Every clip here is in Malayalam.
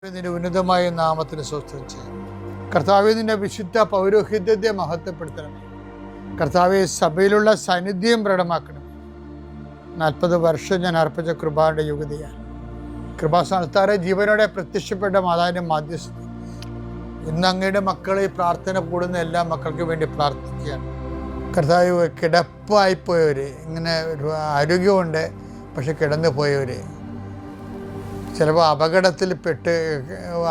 നിന്റെ ഉന്നതമായ നാമത്തിന് സ്തോത്രം ചെയ്യും. കർത്താവെ, നിന്റെ വിശുദ്ധ പൗരോഹിത്യത്തെ മഹത്വപ്പെടുത്തണമേ. കർത്താവെ, സഭയിലുള്ള സാന്നിധ്യം പ്രകടമാക്കണമേ. 40 വർഷം ഞാൻ അർപ്പിച്ച കൃപാന്റെ യുഗതിയാണ്. കൃപാസ്ഥാനത്താറെ ജീവനോടെ പ്രത്യക്ഷപ്പെട്ട മാതാവിൻ്റെ മാധ്യസ്ഥ ഇന്ന് അങ്ങയുടെ മക്കളെ പ്രാർത്ഥന കൂടുന്ന എല്ലാ മക്കൾക്ക് വേണ്ടി പ്രാർത്ഥിക്കുകയാണ്. കർത്താവ്, കിടപ്പായിപ്പോയവർ, ഇങ്ങനെ ഒരു ആരോഗ്യമുണ്ട് പക്ഷെ കിടന്നു പോയവർ, ചിലപ്പോൾ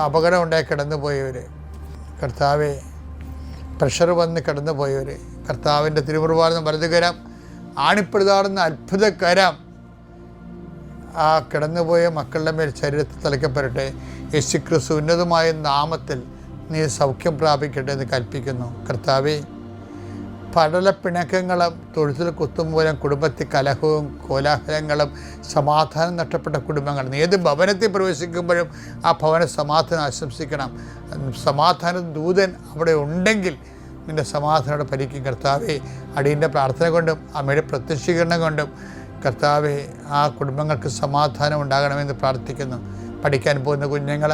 അപകടം ഉണ്ടായി കിടന്നു പോയവർ, കർത്താവെ, പ്രഷർ വന്ന് കിടന്നു പോയവർ, കർത്താവിൻ്റെ തിരുമുറുവാർന്ന വലതുകരം, ആണിപ്പെടുതാടുന്ന അത്ഭുതകരം ആ കിടന്നുപോയ മക്കളുടെ മേൽ ശരീരത്തിൽ തലയ്ക്കപ്പെടട്ടെ. യേശുക്രിസ്തു ഉന്നതമായ നാമത്തിൽ നീ സൗഖ്യം പ്രാപിക്കട്ടെ എന്ന് കൽപ്പിക്കുന്നു. കർത്താവെ, പടലപ്പിണക്കങ്ങളും തൊഴുത്തിൽ കുത്തുമൂലം കുടുംബത്തിൽ കലഹവും കോലാഹലങ്ങളും സമാധാനം നഷ്ടപ്പെട്ട കുടുംബങ്ങൾ, ഏത് ഭവനത്തിൽ പ്രവേശിക്കുമ്പോഴും ആ ഭവന സമാധാനം ആശംസിക്കണം. സമാധാന ദൂതൻ അവിടെ ഉണ്ടെങ്കിൽ നിൻ്റെ സമാധാനം പരിക്കും. കർത്താവെ, അടിയൻ്റെ പ്രാർത്ഥന കൊണ്ടും അമ്മയുടെ പ്രത്യക്ഷീകരണം കൊണ്ടും കർത്താവെ, ആ കുടുംബങ്ങൾക്ക് സമാധാനം ഉണ്ടാകണമെന്ന് പ്രാർത്ഥിക്കുന്നു. പഠിക്കാൻ പോകുന്ന കുഞ്ഞുങ്ങൾ,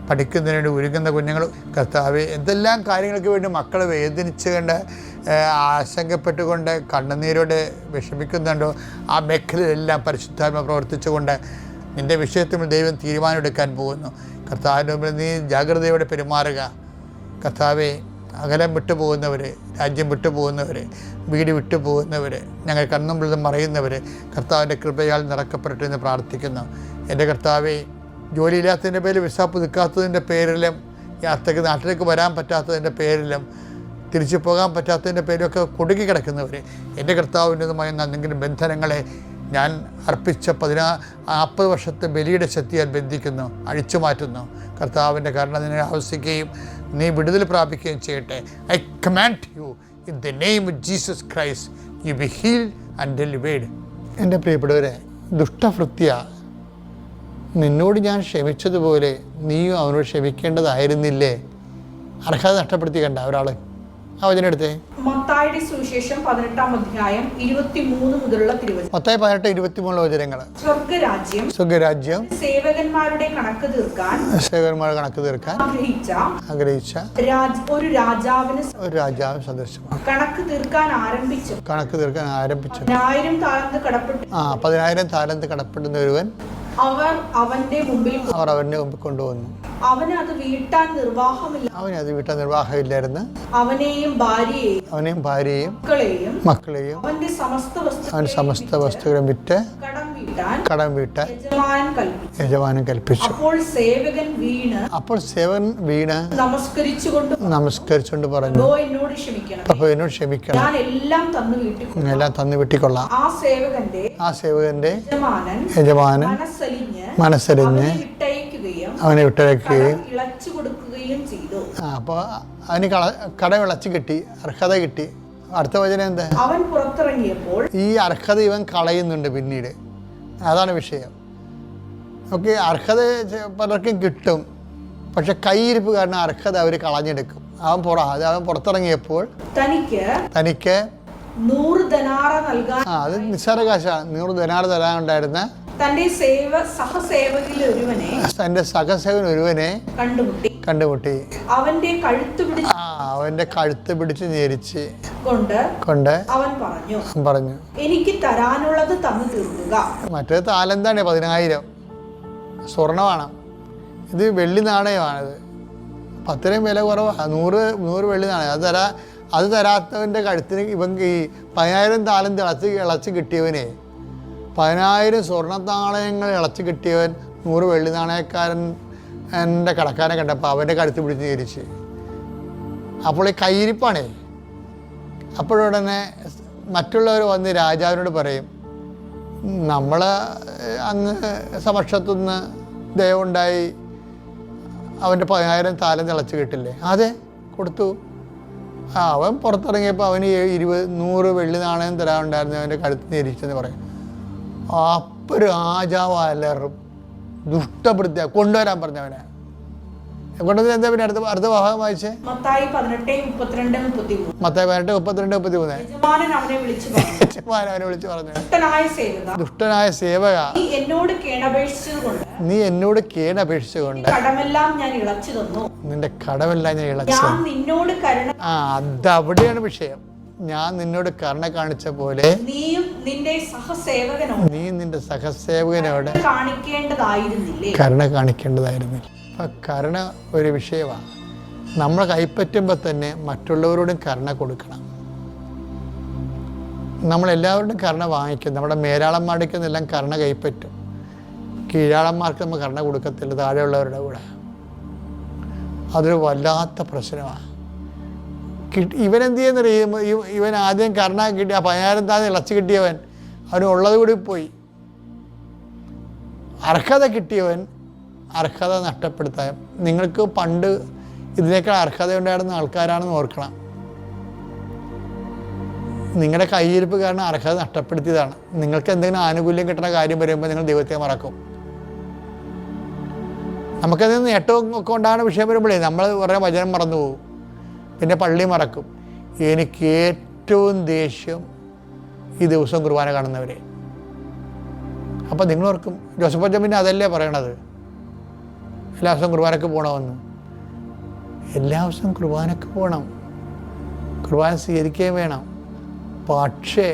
പഠിക്കുന്നതിന് വേണ്ടി ഒരുങ്ങുന്ന കുഞ്ഞുങ്ങൾ, കർത്താവെ, എന്തെല്ലാം കാര്യങ്ങൾക്ക് വേണ്ടി മക്കളെ വേദനിച്ചുകൊണ്ട് ആശങ്കപ്പെട്ടുകൊണ്ട് കണ്ണുനീരോടെ വിഷമിക്കുന്നുണ്ടോ ആ മേഖലയിലെല്ലാം പരിശുദ്ധാത്മ പ്രവർത്തിച്ചുകൊണ്ട് നിൻ്റെ വിഷയത്തിൽ ദൈവം തീരുമാനമെടുക്കാൻ പോകുന്നു. കർത്താവിൻ്റെ മുമ്പിൽ നീ ജാഗ്രതയോടെ പെരുമാറുക. കർത്താവെ, അകലം വിട്ടുപോകുന്നവർ, രാജ്യം വിട്ടുപോകുന്നവർ, വീട് വിട്ടുപോകുന്നവർ, ഞങ്ങൾ കണ്ണുമ്പിൽ മറയുന്നവർ കർത്താവിൻ്റെ കൃപയാൽ നിറക്കപ്പെടട്ടെ എന്ന് പ്രാർത്ഥിക്കുന്നു. എൻ്റെ കർത്താവെ, ജോലിയില്ലാത്തതിൻ്റെ പേരിൽ വിസ പുതുക്കാത്തതിൻ്റെ പേരിലും യാത്രയ്ക്ക് നാട്ടിലേക്ക് വരാൻ പറ്റാത്തതിൻ്റെ പേരിലും തിരിച്ചു പോകാൻ പറ്റാത്തതിൻ്റെ പേരിലൊക്കെ കുടുങ്ങി കിടക്കുന്നവർ, എൻ്റെ കർത്താവിൻ്റെതുമായ എന്തെങ്കിലും ബന്ധനങ്ങളെ ഞാൻ അർപ്പിച്ച 40 വർഷത്തെ ബലിയുടെ ശക്തിയാൽ ബന്ധിക്കുന്നു, അഴിച്ചു മാറ്റുന്നു. കർത്താവിൻ്റെ കരുണ നിന്നെ ആവശ്യിക്കുകയും നീ വിടുതൽ പ്രാപിക്കുകയും ചെയ്യട്ടെ. I command you in the name of Jesus Christ, you be healed and delivered. എൻ്റെ പ്രിയപ്പെട്ടവരെ, ദുഷ്ടഭൃത്യ, നിന്നോട് ഞാൻ ക്ഷമിച്ചതുപോലെ നീയും അവനോട് ക്ഷമിക്കേണ്ടതായിരുന്നില്ലേ? അർഹത നഷ്ടപ്പെടുത്തി കണ്ട ഒരാൾ. ആ വചനം എടുത്തേ. മത്തായിയുടെ സുവിശേഷം 18-ാം അധ്യായം 23 മുതലുള്ള തിരുവചനം. മത്തായി 18-23 വചനങ്ങൾ. സ്വർഗ്ഗരാജ്യം സേവകന്മാരുടെ കണക്ക് തീർക്കാൻ ആഗ്രഹിച്ച ഒരു രാജാവിന് സദൃശമാണ്. കണക്ക് തീർക്കാൻ ആരംഭിച്ചു 10,000 താലന്ത് കടപ്പെടുന്ന ഒരുവൻ അവർ അവന്റെ മുമ്പിൽ കൊണ്ടുവന്നു. അവന് അത് വീട്ടാൻ നിർവാഹമില്ലായിരുന്നു. അവനെയും ഭാര്യയെയും മക്കളെയും അവന്റെ സമസ്ത വസ്തുക്കളും വിറ്റ് കടം വീട്ടാൻ യജമാനൻ കൽപ്പിച്ചു. അപ്പോൾ സേവകൻ വീണ് നമസ്കരിച്ചുകൊണ്ട് പറഞ്ഞു, പ്രഭു, എന്നോട് ക്ഷമിക്കണം, ഞാൻ എല്ലാം തന്നു വീട്ടിക്കൊള്ളാം. ആ സേവകന്റെ യജമാനൻ മനസ്സരിഞ്ഞ് അവനെ വിട്ടയക്കുകയും അപ്പോൾ അവന് കടവിളച്ച് കിട്ടി, അർഹത കിട്ടി. അടുത്ത വചനം എന്താ? അവൻ പുറത്തിറങ്ങിയപ്പോൾ ഈ അർഹത ഇവൻ കളയുന്നുണ്ട് പിന്നീട്. അതാണ് വിഷയം. ഓക്കെ, അർഹത പലർക്കും കിട്ടും, പക്ഷെ കൈയിരിപ്പ് കാരണം അർഹത അവർ കളഞ്ഞെടുക്കും. അവൻ പുറത്തിറങ്ങിയപ്പോൾ തനിക്ക് 100 ദനാറ നൽകാൻ, അത് നിസ്സാര കാശാണ്, 100 ദനാറ തരാനുണ്ടായിരുന്ന തന്റെ സഹസേവൻ ഒരുവനെ കണ്ടുമുട്ടി. അവന്റെ കഴുത്ത് പിടിച്ച് ഞെരിച്ച് കൊണ്ട് അവൻ പറഞ്ഞു, എനിക്ക് തരാനുള്ളത് തന്നു തീർക്കുക. മറ്റേ താലന്താണ് 10,000 സ്വർണ്ണമാണ്. ഇത് വെള്ളി നാണയമാണിത്. 10 വില കുറവാണ്. 100 വെള്ളി നാണയം. അത് തരാത്തവൻ്റെ കഴുത്തിന് ഇവൻ ഈ 10,000 താലന്ത് ഇളച്ച് കിട്ടിയവനെ, 10,000 സ്വർണ്ണ നാണയങ്ങൾ ഇളച്ച് കിട്ടിയവൻ 100 വെള്ളി നാണയക്കാരൻ എൻ്റെ കടക്കാരനെ കണ്ടപ്പോൾ അവൻ്റെ കഴുത്ത് പിടിച്ച് ഞെരിച്ച്. അപ്പോൾ ഈ കയ്യിരിപ്പാണേ. അപ്പോഴുടനെ മറ്റുള്ളവർ വന്ന് രാജാവിനോട് പറയും, നമ്മൾ അങ്ങ് സമക്ഷത്തുനിന്ന് ദയവുണ്ടായി അവൻ്റെ 10,000 താലന്ത് ഇളച്ച് കിട്ടില്ലേ? അതെ, കൊടുത്തു. അവൻ പുറത്തിറങ്ങിയപ്പോൾ അവന് 100 വെള്ളി നാണയം തരാനുണ്ടായിരുന്നു, അവൻ്റെ കഴുത്ത് ഞെരിച്ചെന്ന് പറയും. അപ്പോൾ രാജാവ് അലറും, ദുഷ്ടഭൃത്യ, കൊണ്ടുവരാൻ പറഞ്ഞവനെ. കൊണ്ടതിന് എന്താ പിന്നെ അടുത്ത ഭാഗം വായിച്ചേ? മത്തായി 18:32-33. മത്തായി 18:32-33. യജമാനൻ അവനെ വിളിച്ചു പറഞ്ഞു, ദുഷ്ടനായ സേവക, നീ എന്നോട് കേണപേക്ഷിച്ചുകൊണ്ട് കടമെല്ലാം ഞാൻ ഇളച്ചു തന്നു. നിന്റെ കടമെല്ലാം ഞാൻ ഇളച്ചു. ഞാൻ നിന്നോട് കരുണ അതവിടെയാണ് വിഷയം. ഞാൻ നിന്നോട് കരുണ കാണിച്ച പോലെ നീ നിന്റെ സഹസേവകനോട് കരുണ കാണിക്കേണ്ടതായിരുന്നില്ല. അപ്പം കരുണ ഒരു വിഷയമാണ്. നമ്മൾ കൈപ്പറ്റുമ്പോൾ തന്നെ മറ്റുള്ളവരോടും കരുണ കൊടുക്കണം. നമ്മളെല്ലാവരോടും കരുണ വാങ്ങിക്കും. നമ്മുടെ മേലാളന്മാർക്കെന്നെല്ലാം കരുണ കൈപ്പറ്റും. കീഴാളന്മാർക്ക് നമ്മൾ കരുണ കൊടുക്കത്തില്ല, താഴെയുള്ളവരുടെ കൂടെ. അതൊരു വല്ലാത്ത പ്രശ്നമാണ്. ഇവനെന്ത് ചെയ്യുന്നറിയുമ്പോൾ ഇവൻ ആദ്യം കരുണ കിട്ടി, ആ 10,000 താന്ന് ഇളച്ച് കിട്ടിയവൻ അവനുള്ളത് കൂടി പോയി. അർഹത കിട്ടിയവൻ അർഹത നഷ്ടപ്പെടുത്താൻ. നിങ്ങൾക്ക് പണ്ട് ഇതിനേക്കാൾ അർഹത ഉണ്ടായിരുന്ന ആൾക്കാരാണെന്ന് ഓർക്കണം. നിങ്ങളുടെ കയ്യിരിപ്പ് കാരണം അർഹത നഷ്ടപ്പെടുത്തിയതാണ്. നിങ്ങൾക്ക് എന്തെങ്കിലും ആനുകൂല്യം കിട്ടുന്ന കാര്യം വരുമ്പോൾ നിങ്ങൾ ദൈവത്തെ മറക്കും. നമുക്കതിൽ നിന്ന് നേട്ടവും ഒക്കെ ഉണ്ടാകുന്ന വിഷയം വരുമ്പോഴേ നമ്മൾ കുറേ വചനം മറന്നു പോകും, പിന്നെ പള്ളി മറക്കും. എനിക്ക് ഏറ്റവും ദേഷ്യം ഈ ദിവസം കുർബാന കാണുന്നവരെ. അപ്പം നിങ്ങളോർക്കും ജോസഫ് അച്ഛൻ പിന്നെ അതല്ലേ പറയണത്, എല്ലാ ദിവസവും കുർബാനക്ക് പോകണമെന്ന്. എല്ലാ ദിവസവും കുർബാനക്ക് പോകണം, കുർബാന സ്വീകരിക്കുകയും വേണം. പക്ഷേ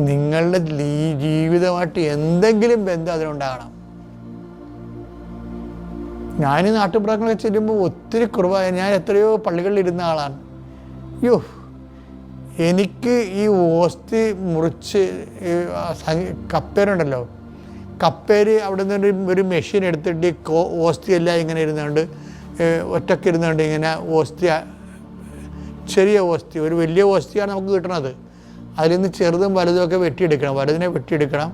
നിങ്ങളുടെ ജീവിതമായിട്ട് എന്തെങ്കിലും ബന്ധം അതിനുണ്ടാകണം. ഞാൻ ഈ നാട്ടുപുറങ്ങളൊക്കെ ചെല്ലുമ്പോൾ ഒത്തിരി കുർബാന, ഞാൻ എത്രയോ പള്ളികളിൽ ഇരുന്ന ആളാണ്. യോ, എനിക്ക് ഈ ഓസ്തി മുറിച്ച് കപ്പേരുണ്ടല്ലോ, കപ്പേര് അവിടെ നിന്ന് ഒരു മെഷീൻ എടുത്തിട്ട് ഓസ്തി എല്ലാം ഇങ്ങനെ ഇരുന്നുകൊണ്ട് ഒറ്റക്ക് ഇരുന്നുകൊണ്ട് ഇങ്ങനെ ഓസ്തി, ചെറിയ ഓസ്തി, ഒരു വലിയ ഓസ്തിയാണ് നമുക്ക് കിട്ടണത്. അതിൽ നിന്ന് ചെറുതും വലുതും ഒക്കെ വെട്ടിയെടുക്കണം. വലുതിനെ വെട്ടിയെടുക്കണം,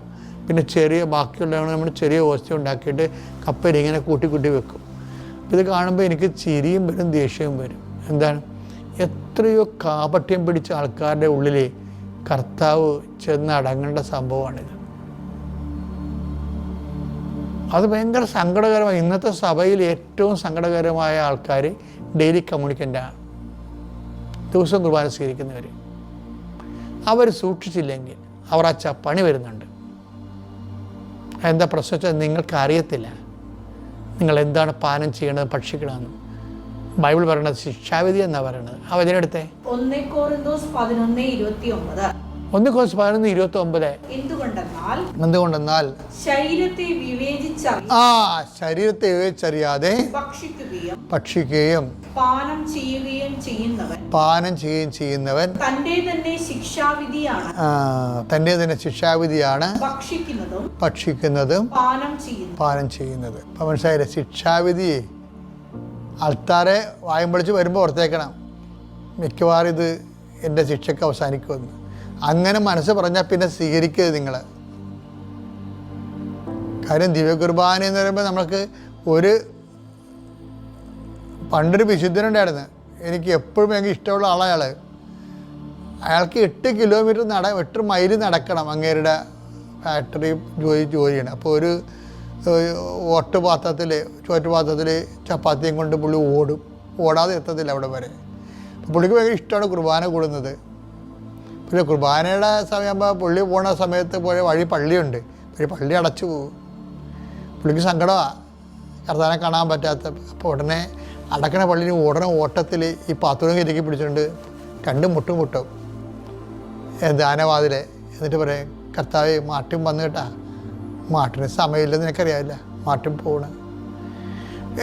പിന്നെ ചെറിയ ബാക്കിയുള്ളതാണ് നമ്മൾ ചെറിയ ഓസ്തി ഉണ്ടാക്കിയിട്ട് കപ്പേര് ഇങ്ങനെ കൂട്ടി കൂട്ടി വെക്കും. ഇത് കാണുമ്പോൾ എനിക്ക് ചിരിയും വരും, ദേഷ്യവും വരും. എന്താണ്, എത്രയോ കാപട്യം പിടിച്ച ആൾക്കാരുടെ ഉള്ളിൽ കർത്താവ് ചെന്ന് അടങ്ങേണ്ട സംഭവമാണിത്. അത് ഭയങ്കര സങ്കടകരമായി. ഇന്നത്തെ സഭയിൽ ഏറ്റവും സങ്കടകരമായ ആൾക്കാർ ഡെയിലി കമ്മ്യൂണിക്കൻ്റാണ്. ദിവസം കുർബാന സ്വീകരിക്കുന്നവർ. അവർ സൂക്ഷിച്ചില്ലെങ്കിൽ അവർ ആ പണി വരുന്നുണ്ട്. എന്താ പ്രശ്നം വെച്ചാൽ നിങ്ങൾക്കറിയത്തില്ല നിങ്ങൾ എന്താണ് പാനം ചെയ്യണത്, ഭക്ഷിക്കണമെന്ന്. ബൈബിൾ പറയണത് ശിക്ഷാവിധി എന്നാണ് പറയണത്. ആ വചനെടുത്തേ, 1 കൊരിന്തോസ് 11:29. 1 കൊരിന്തോസ് 11:29. എന്തുകൊണ്ടെന്നാൽ ശരീരത്തെ വിവേചിച്ചറിയാതെ ഭക്ഷിക്കുകയും പാനം ചെയ്യുകയും ചെയ്യുന്നവൻ തന്റെ തന്നെ ശിക്ഷാവിധിയാണ് ഭക്ഷിക്കുന്നതും പാനം ചെയ്യുന്നത്. അപ്പം മനസ്സിലായില്ലേ? ശിക്ഷാവിധി ആൾക്കാരെ വായും പൊളിച്ച് വരുമ്പോൾ ഓർത്തേക്കണം, മിക്കവാറും ഇത് എൻ്റെ ശിക്ഷയ്ക്ക് അവസാനിക്കുമെന്ന്. അങ്ങനെ മനസ്സ് പറഞ്ഞാൽ പിന്നെ സ്വീകരിക്കരുത് നിങ്ങൾ. കാര്യം ദിവ്യകുർബാന എന്ന് പറയുമ്പോൾ നമ്മൾക്ക് പണ്ടൊരു വിശുദ്ധനുണ്ടായിരുന്നു. എനിക്ക് എപ്പോഴും എനിക്ക് ഇഷ്ടമുള്ള ആളയാൾ. അയാൾക്ക് 8 കിലോമീറ്റർ 8 മൈൽ നടക്കണം അങ്ങേരുടെ ഫാക്ടറി ജോലി ചെയ്യണം. അപ്പോൾ ഒരു ചോറ്റുപാത്രത്തിൽ ചപ്പാത്തിയും കൊണ്ട് പുള്ളി ഓടാതെ എത്തത്തില്ല അവിടെ വരെ. അപ്പോൾ പുള്ളിക്ക് ഭയങ്കര ഇഷ്ടമാണ് കുർബാന കൂടുന്നത്. പിന്നെ കുർബാനയുടെ സമയമാകുമ്പോൾ പുള്ളി പോണ സമയത്ത് പോയ വഴി പള്ളിയുണ്ട്, പക്ഷേ പള്ളി അടച്ചു പോകും. പുള്ളിക്ക് സങ്കടമാണ് കർത്താവിനെ കാണാൻ പറ്റാത്ത. അപ്പോൾ ഉടനെ അടക്കണ പള്ളിയിൽ ഓട്ടത്തിൽ ഈ പാത്രം കയറ്റി പിടിച്ചുകൊണ്ട് 2 മുട്ടും ദാനവാതിലെ. എന്നിട്ട് പറയും, കർത്താവ് മാട്ടും വന്നു കേട്ടാ, മാട്ടിന് സമയമില്ലെന്ന് എനിക്കറിയാമില്ല, മാട്ടും പോകണം.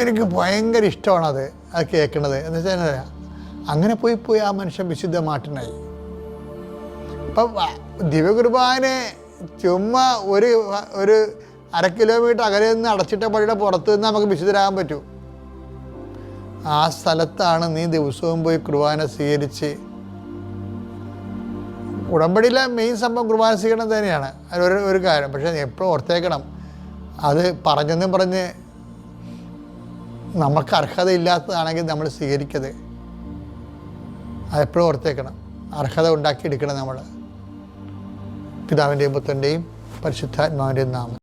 എനിക്ക് ഭയങ്കര ഇഷ്ടമാണത് കേൾക്കണത്. എന്ന് വെച്ചാൽ അങ്ങനെ പോയി ആ മനുഷ്യൻ വിശുദ്ധ മാട്ടിനായി. അപ്പം ദിവ്യകുർബാന ചുമ്മാ ഒരു 1/2 കിലോമീറ്റർ അകലെ നിന്ന് അടച്ചിട്ട പള്ളിയുടെ പുറത്ത് നിന്ന് നമുക്ക് വിശുദ്ധരാകാൻ പറ്റൂ. ആ സ്ഥലത്താണ് നീ ദിവസവും പോയി കുർബാന സ്വീകരിച്ച്. ഉടമ്പടിയിലെ മെയിൻ സംഭവം കുർബാന സ്വീകരണം തന്നെയാണ്, അതിലൊരു കാര്യം. പക്ഷേ എപ്പോഴും ഓർത്തേക്കണം, അത് പറഞ്ഞ് നമുക്ക് അർഹതയില്ലാത്തതാണെങ്കിൽ നമ്മൾ സ്വീകരിക്കരുത്. അതെപ്പോഴും ഓർത്തേക്കണം. അർഹത ഉണ്ടാക്കിയെടുക്കണം നമ്മൾ. പിതാവിൻ്റെയും പുത്രൻ്റെയും പരിശുദ്ധാത്മാവിൻ്റെയും നാമം.